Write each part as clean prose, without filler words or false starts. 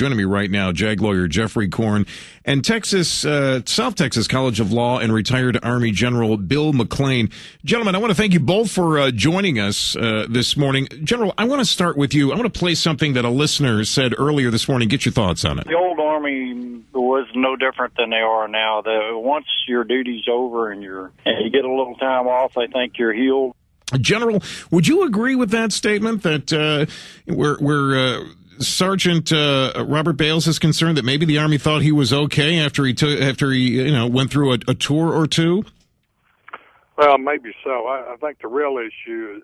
Joining me right now, JAG lawyer Geoffrey Corn and South Texas College of Law and retired Army General Bill McLain. Gentlemen, I want to thank you both for joining us this morning. General, I want to start with you. I want to play something that a listener said earlier this morning. Get your thoughts on it. The old Army was no different than they are now. Once your duty's over and you get a little time off, they think you're healed. General, would you agree with that statement that where Sergeant Robert Bales is concerned that maybe the Army thought he was okay after he went through a tour or two? Well, maybe so. I think the real issue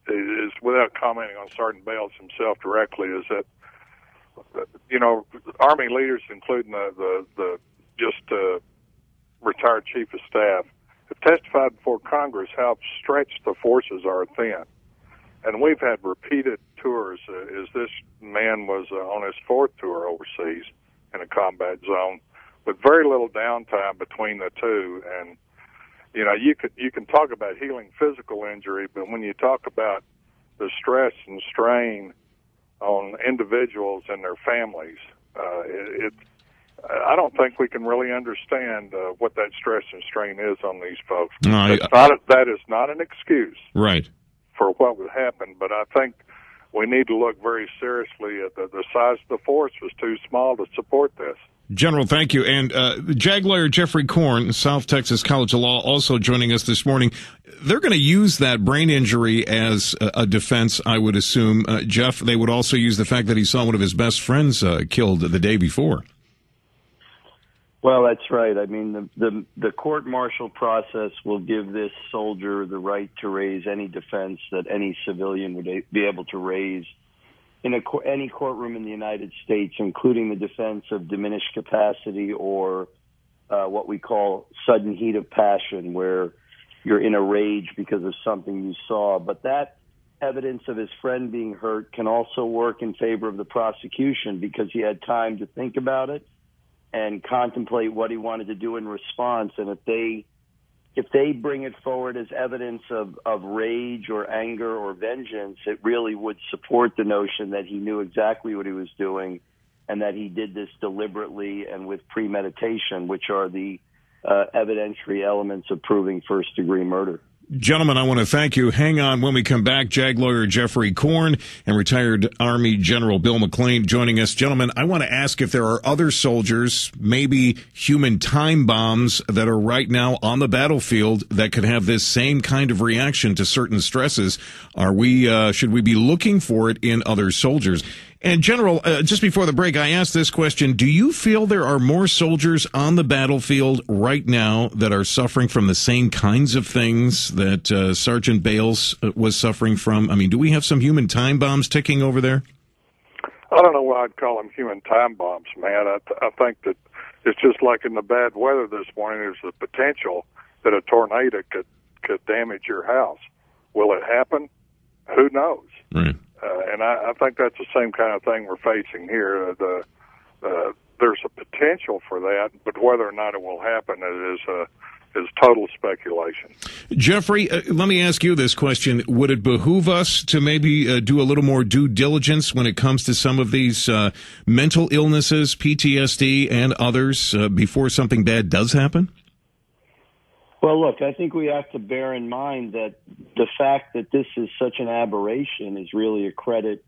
is, without commenting on Sergeant Bales himself directly, is that Army leaders, including the retired Chief of Staff, have testified before Congress how stretched the forces are thin. And we've had repeated tours, as this man was on his fourth tour overseas in a combat zone, with very little downtime between the two. And, you can talk about healing physical injury, but when you talk about the stress and strain on individuals and their families, I don't think we can really understand what that stress and strain is on these folks. That is not an excuse, right, for what would happen, but I think we need to look very seriously at the size of the force was too small to support this. General, thank you. And JAG lawyer Geoffrey Corn, South Texas College of Law, also joining us this morning. They're going to use that brain injury as a defense, I would assume. Jeff, they would also use the fact that he saw one of his best friends killed the day before. Well, that's right. I mean, the court-martial process will give this soldier the right to raise any defense that any civilian would be able to raise in any courtroom in the United States, including the defense of diminished capacity or what we call sudden heat of passion, where you're in a rage because of something you saw. But that evidence of his friend being hurt can also work in favor of the prosecution because he had time to think about it and contemplate what he wanted to do in response. And if they bring it forward as evidence of rage or anger or vengeance, it really would support the notion that he knew exactly what he was doing and that he did this deliberately and with premeditation, which are the evidentiary elements of proving first-degree murder. Gentlemen, I want to thank you. Hang on. When we come back, JAG lawyer Geoffrey Corn and retired Army General Bill McLain joining us. Gentlemen, I want to ask if there are other soldiers, maybe human time bombs, that are right now on the battlefield that could have this same kind of reaction to certain stresses. Should we be looking for it in other soldiers? And General, just before the break, I asked this question. Do you feel there are more soldiers on the battlefield right now that are suffering from the same kinds of things that Sergeant Bales was suffering from? I mean, do we have some human time bombs ticking over there? I don't know why I'd call them human time bombs, man. I think that it's just like in the bad weather this morning, there's the potential that a tornado could damage your house. Will it happen? Who knows? Right. And I think that's the same kind of thing we're facing here. There's a potential for that, but whether or not it will happen is total speculation. Geoffrey, let me ask you this question. Would it behoove us to maybe do a little more due diligence when it comes to some of these mental illnesses, PTSD, and others before something bad does happen? Well, look, I think we have to bear in mind that the fact that this is such an aberration is really a credit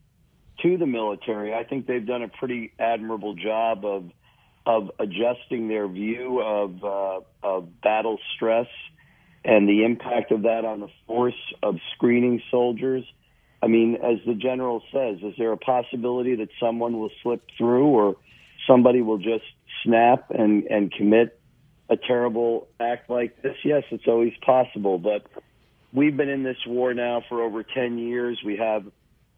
to the military. I think they've done a pretty admirable job of adjusting their view of battle stress and the impact of that on the force, of screening soldiers. I mean, as the general says, is there a possibility that someone will slip through or somebody will just snap and commit a terrible act like this? Yes, it's always possible, but we've been in this war now for over 10 years. We have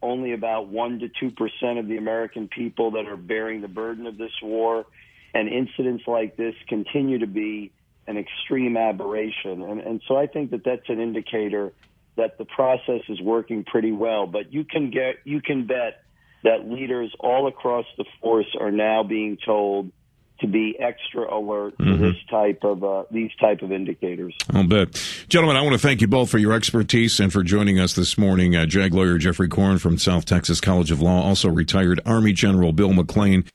only about 1 to 2% of the American people that are bearing the burden of this war, and incidents like this continue to be an extreme aberration. And so I think that that's an indicator that the process is working pretty well. But you can bet that leaders all across the force are now being told to be extra alert to these type of indicators. I'll bet. Gentlemen, I want to thank you both for your expertise and for joining us this morning. JAG lawyer Geoffrey Corn from South Texas College of Law, also retired Army General Bill McLain.